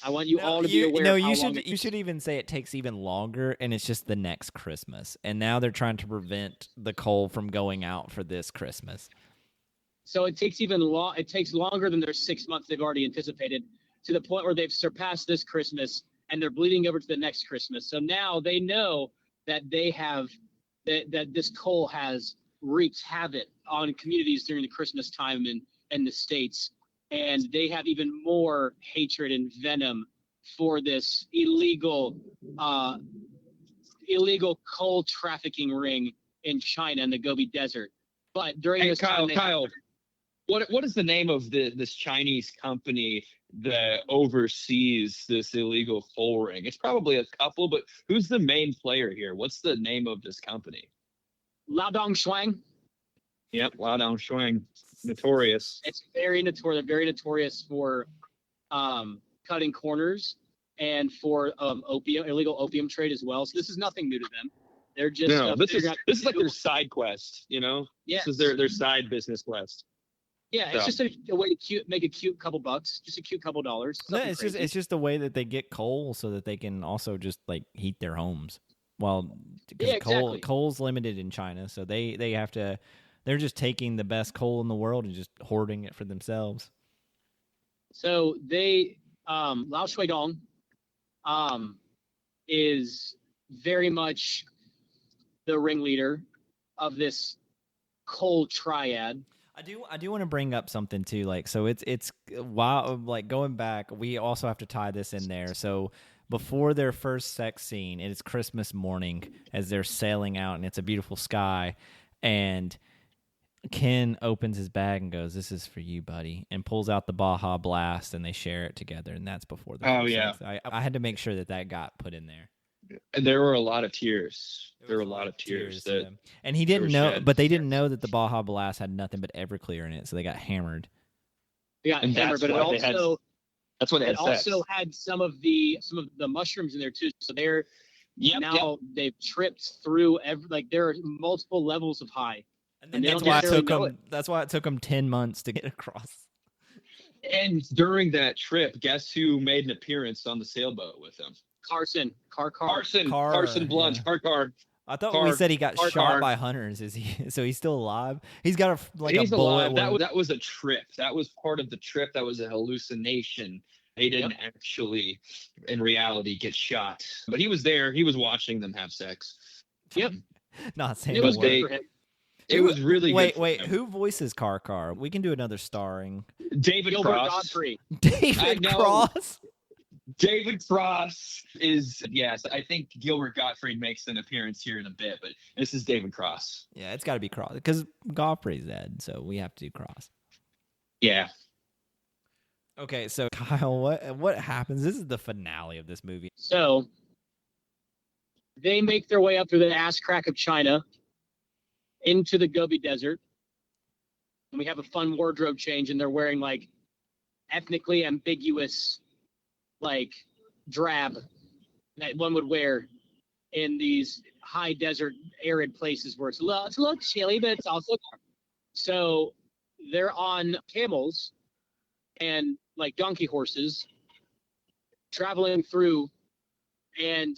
I want you all to be aware. No, of how you should even say it takes even longer, and it's just the next Christmas. And now they're trying to prevent the coal from going out for this Christmas. So it takes It takes longer than their 6 months they've already anticipated, to the point where they've surpassed this Christmas and they're bleeding over to the next Christmas. So now they know that they have that this coal has wreaked havoc on communities during the Christmas time in the States. And they have even more hatred and venom for this illegal coal trafficking ring in China in the Gobi Desert. But during this time, Kyle, what is the name of this Chinese company that oversees this illegal coal ring? It's probably a couple, but who's the main player here? What's the name of this company? Laodong Shuang. Yep, Laodong Shuang. Notorious. It's very notorious. They're very notorious for cutting corners and for illegal opium trade as well. So this is nothing new to them. They're just this is like their side quest, you know? Yes. This is their side business quest. Yeah, it's just a way to make a cute couple bucks, just a cute couple dollars. No, it's just the way that they get coal so that they can also just like heat their homes. Well, because exactly. coal's limited in China, so they have to. They're just taking the best coal in the world and just hoarding it for themselves. So Lao Shuidong is very much the ringleader of this coal triad. I do want to bring up something too. Like, so it's while like going back, we also have to tie this in there. So before their first sex scene, it is Christmas morning as they're sailing out, and it's a beautiful sky, and Ken opens his bag and goes, "This is for you, buddy," and pulls out the Baja Blast, and they share it together. And that's before the first sex. I had to make sure that got put in there. And there were a lot of tears. There were a lot of tears. And he didn't know, but they didn't know that the Baja Blast had nothing but Everclear in it, so they got hammered. They got hammered, but that's what they had. It also had some of the mushrooms in there too. So they've tripped through there are multiple levels of high. And that's why it took them 10 months to get across. And during that trip, guess who made an appearance on the sailboat with them? Carson Blunt. Yeah. Car. I thought we said he got shot by hunters. Is he? So he's still alive? He's got he's a bullet. Alive. That was a trip. That was part of the trip. That was a hallucination. He didn't actually, in reality, get shot. But he was there. He was watching them have sex. Yep. Not saying it was good for him. It was really good. Wait. Who voices Car? We can do another starring. David Cross. Godfrey. David Cross. David Cross is, yes, I think Gilbert Gottfried makes an appearance here in a bit, but this is David Cross. Yeah, it's got to be Cross because Godfrey's dead, so we have to do Cross. Yeah. Okay, so Kyle, what happens? This is the finale of this movie. So they make their way up through the ass crack of China into the Gobi Desert, and we have a fun wardrobe change, and they're wearing like ethnically ambiguous drab that one would wear in these high desert arid places where it's a little chilly, but it's also warm. So they're on camels and like donkey horses traveling through. And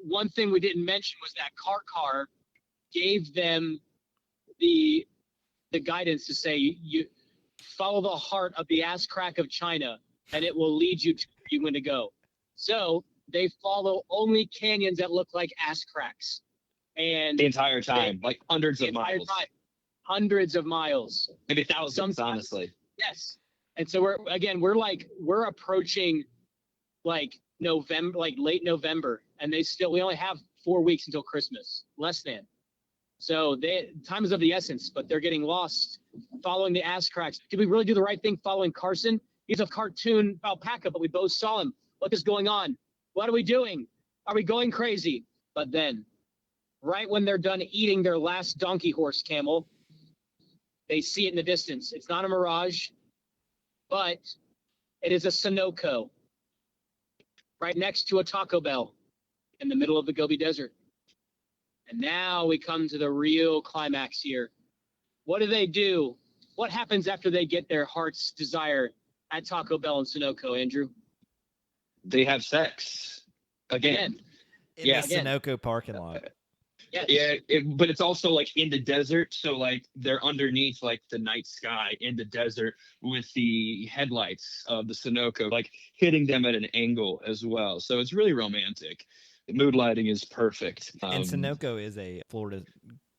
one thing we didn't mention was that Karkar gave them the guidance to say, you follow the heart of the ass crack of China and it will lead you to where you want to go. So they follow only canyons that look like ass cracks. And The entire time, like hundreds the of entire miles, time, hundreds of miles. maybe thousands, Sometimes. honestly. Yes. And so we're approaching like November, like late November, and we only have 4 weeks until Christmas, less than. So time is of the essence, but they're getting lost following the ass cracks. Did we really do the right thing following Carson? He's a cartoon alpaca, but we both saw him. What is going on? What are we doing? Are we going crazy? But then, right when they're done eating their last donkey horse camel, they see it in the distance. It's not a mirage, but it is a Sunoco right next to a Taco Bell in the middle of the Gobi Desert. And now we come to the real climax here. What do? What happens after they get their heart's desire at Taco Bell and Sunoco, Andrew? They have sex again. In Yeah. the Sunoco parking lot. Yes. Yeah, but it's also like in the desert, so like they're underneath like the night sky in the desert with the headlights of the Sunoco like hitting them at an angle as well. So it's really romantic. The mood lighting is perfect. And Sunoco is a Florida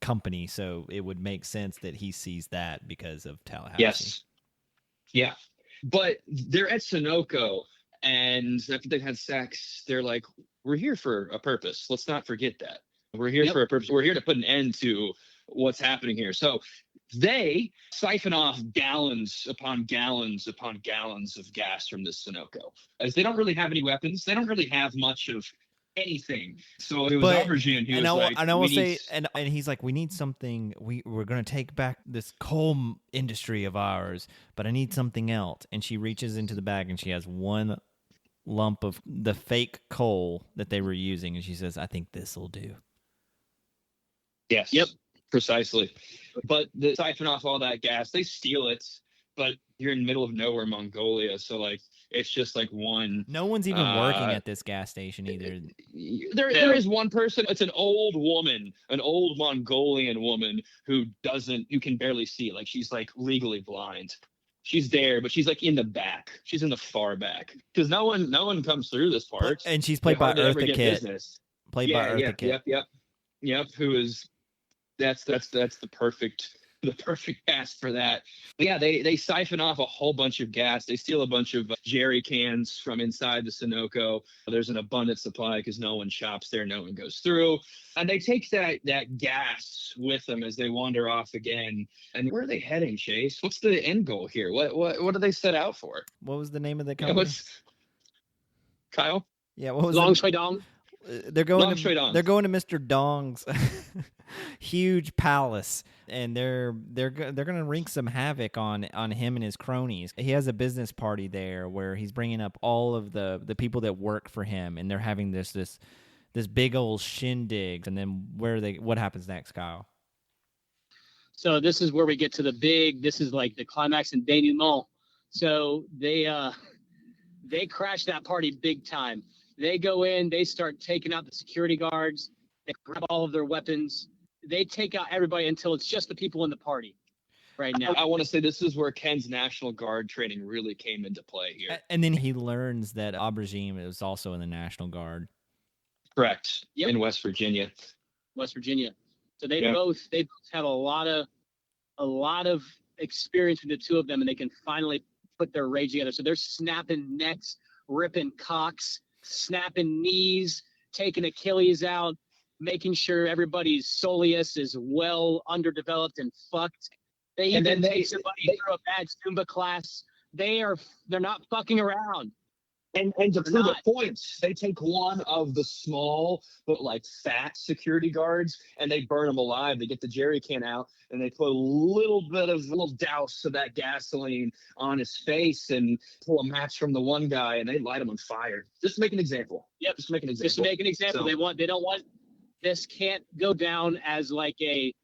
company, so it would make sense that he sees that because of Tallahassee. Yes. Yeah. But they're at Sunoco, and after they've had sex, they're like, we're here for a purpose. Let's not forget that. We're here for a purpose. We're here to put an end to what's happening here. So they siphon off gallons upon gallons upon gallons of gas from this Sunoco. As they don't really have any weapons. They don't really have much of anything. So it was Aubergine. And he's like, we need something. We're going to take back this coal industry of ours, but I need something else. And she reaches into the bag and she has one lump of the fake coal that they were using. And she says, I think this will do. Yes. Yep. Precisely. But they siphon off all that gas. They steal it, but you're in the middle of nowhere, Mongolia. So like, it's just like one. No one's even working at this gas station either. There is one person. It's an old woman, an old Mongolian woman who can barely see. Like she's like legally blind. She's there, but she's like in the back. She's in the far back because no one comes through this part. And she's played by Eartha Kitt. Played by Eartha Kitt. Yep. Who is. That's the perfect cast for that. But yeah, they siphon off a whole bunch of gas. They steal a bunch of jerry cans from inside the Sunoco. There's an abundant supply because no one shops there, no one goes through, and they take that gas with them as they wander off again. And where are they heading, Chase? What's the end goal here? What do they set out for? What was the name of the company? Kyle? Yeah, what was Long Shui Dong? They're going to Mr. Dong's huge palace, and they're going to wreak some havoc on him and his cronies. He has a business party there where he's bringing up all of the people that work for him, and they're having this big old shindig. And then what happens next, Kyle? So this is where we get to this is like the climax and denouement. So they crash that party big time. They go in, they start taking out the security guards, they grab all of their weapons, they take out everybody until it's just the people in the party right now. I want to say this is where Ken's National Guard training really came into play here. And then he learns that Aubergine is also in the National Guard. Correct. Yep. In West Virginia. So they both have a lot of experience with the two of them, and they can finally put their rage together. So they're snapping necks, ripping cocks, snapping knees, taking Achilles out, making sure everybody's soleus is well underdeveloped and fucked. They even take somebody through a bad Zumba class. They're not fucking around. And to prove a point, they take one of the small but like fat security guards and they burn him alive. They get the jerry can out and they put a little douse of that gasoline on his face and pull a match from the one guy and they light him on fire. Just to make an example. Yep. Just to make an example. So, they don't want this can't go down as like they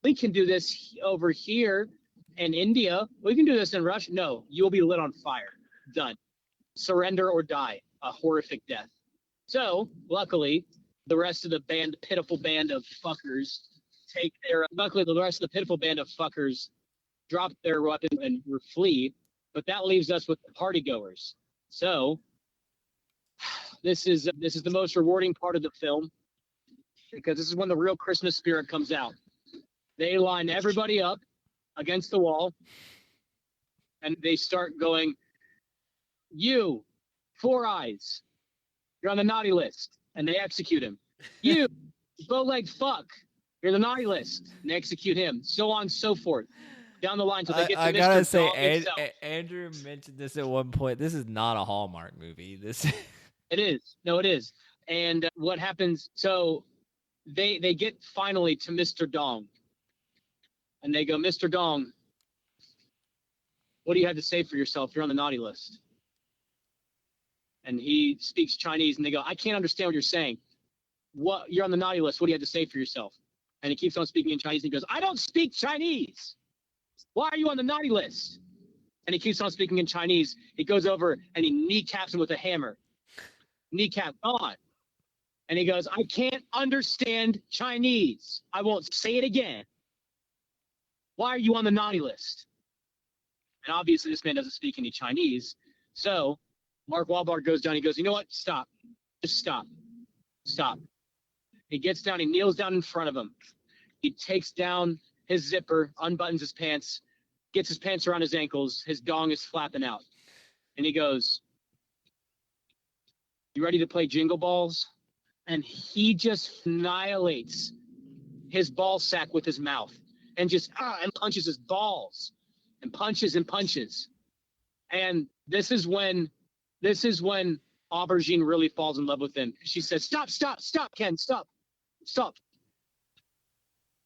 we can do this over here in India. We can do this in Russia. No, you'll be lit on fire. Done. Surrender or die. A horrific death. So, luckily, the rest of the pitiful band of fuckers drop their weapon and flee. But that leaves us with the partygoers. So, this is the most rewarding part of the film, because this is when the real Christmas spirit comes out. They line everybody up against the wall, and they start going, "You, Four Eyes, you're on the naughty list," and they execute him. "You, bow-legged fuck, you're on the naughty list," and they execute him. So on and so forth, down the line until they get to I Mr. gotta say, Dog himself. Andrew mentioned this at one point. This is not a Hallmark movie. This It is. No, it is. And what happens? So they get finally to Mr. Dong, and they go, "Mr. Dong, what do you have to say for yourself? You're on the naughty list." And he speaks Chinese, and they go, "I can't understand what you're saying. What? You're on the naughty list. What do you have to say for yourself?" And he keeps on speaking in Chinese, and he goes, "I don't speak Chinese. Why are you on the naughty list?" And he keeps on speaking in Chinese. He goes over and he kneecaps him with a hammer. Kneecap on. And he goes, "I can't understand Chinese. I won't say it again. Why are you on the naughty list?" And obviously this man doesn't speak any Chinese. So Mark Wahlberg goes down. He goes, "You know what? Stop. Just stop. Stop." He gets down. He kneels down in front of him. He takes down his zipper, unbuttons his pants, gets his pants around his ankles. His dong is flapping out. And he goes, "You ready to play Jingle Balls?" And he just annihilates his ball sack with his mouth and just and punches his balls and punches and punches. And this is when Aubergine really falls in love with him. She says, "Stop, stop, stop, Ken, stop, stop.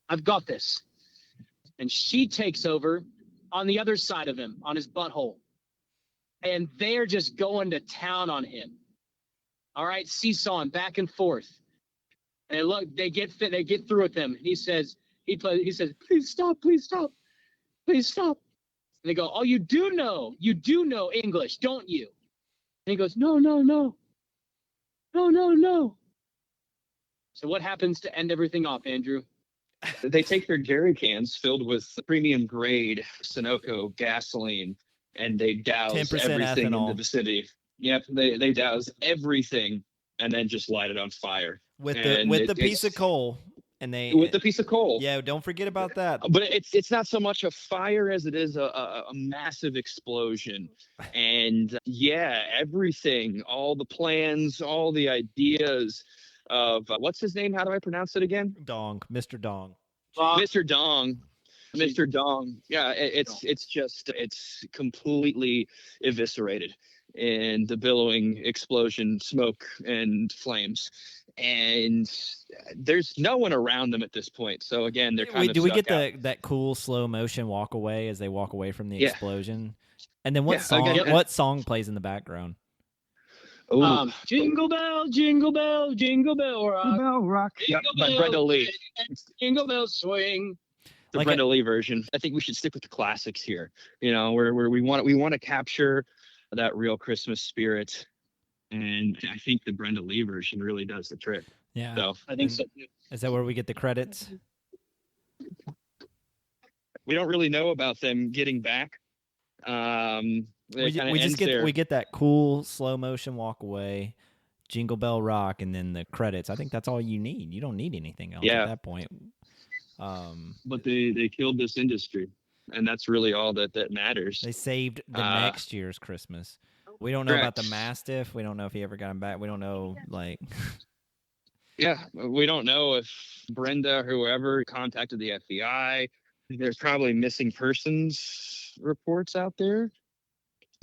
I've got this." And she takes over on the other side of him, on his butthole. And they're just going to town on him. All right, seesawing back and forth. And they get through with him. And he says, "Please stop, please stop, please stop." And they go, "Oh, you do know English, don't you?" And he goes, "No, no, no, no, no, no." So what happens to end everything off, Andrew? They take their jerry cans filled with premium grade Sunoco gasoline, and they douse 10% everything in ethanol. the vicinity. Yep, they douse everything and then just light it on fire with And the piece of coal, and they with the piece of coal. Yeah, don't forget about that. But it's not so much a fire as it is a massive explosion. And yeah, everything, all the plans, all the ideas of what's his name? How do I pronounce it again? Dong, Mr. Dong. Mr. Dong. Mr. Dong. Yeah, it's completely eviscerated in the billowing explosion, smoke and flames. And there's no one around them at this point. So again, they're kind of do we stuck get out. that cool slow motion walk away as they walk away from the Yeah. explosion? And then what Yeah, song again- what song plays in the background? Oh, Jingle bell, jingle bell, jingle bell rock. Bell Rock. Yeah, Jingle by bell, Brenda Lee. Jingle bell swing. The Like Brenda Lee version. I think we should stick with the classics here. You know, where we want to capture that real Christmas spirit, and I think the Brenda Lee version really does the trick. Yeah. So I think so too. Is that where we get the credits? we don't really know about them getting back. We get that cool slow motion walk away, Jingle Bell Rock, and then the credits. I think that's all you need. You don't need anything else at that point. But they killed this industry, and that's really all that matters. They saved the next year's Christmas. We don't know about the Mastiff. We don't know if he ever got him back. We don't know, like. Yeah, we don't know if Brenda or whoever contacted the FBI. There's probably missing persons reports out there.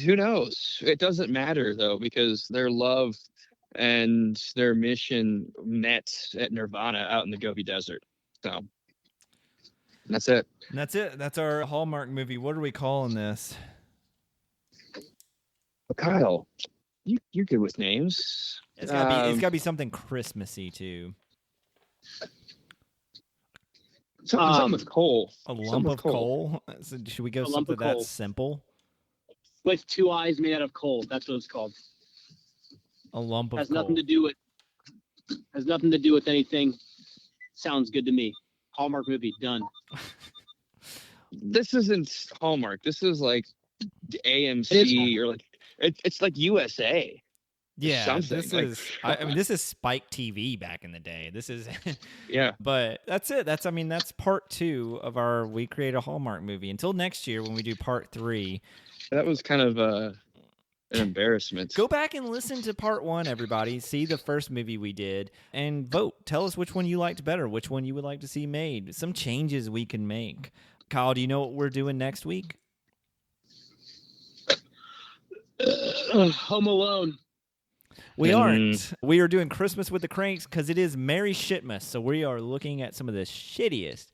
Who knows? It doesn't matter, though, because their love and their mission met at Nirvana out in the Gobi Desert. So that's it. And that's it. That's our Hallmark movie. What are we calling this? Kyle, you're good with names. It's gotta be something Christmassy too. Something with coal. A lump Something of with coal. coal? So should we go A lump something of coal. that's simple? With 2 eyes made out of coal. That's what it's called. A lump of Has coal. nothing to do with anything. Sounds good to me. Hallmark movie done. This isn't Hallmark. This is like AMC It's- or like it's like USA. Yeah, something, this like- is. I mean, this is Spike TV back in the day. This is. Yeah. But that's it. That's part 2 of our We Create a Hallmark movie. Until next year when we do part 3. That was kind of an embarrassment. Go back and listen to part 1, everybody. See the first movie we did and vote. Tell us which one you liked better, which one you would like to see made, some changes we can make. Kyle, do you know what we're doing next week? Home Alone. We aren't. We are doing Christmas with the Cranks because it is Merry Shitmas. So we are looking at some of the shittiest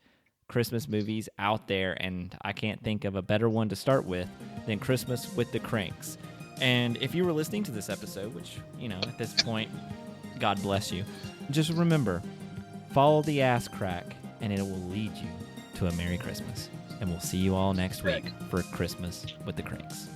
Christmas movies out there, and I can't think of a better one to start with than Christmas with the Cranks. And if you were listening to this episode, which, at this point, God bless you, just remember, follow the ass crack, and it will lead you to a Merry Christmas. And we'll see you all next week for Christmas with the Cranks.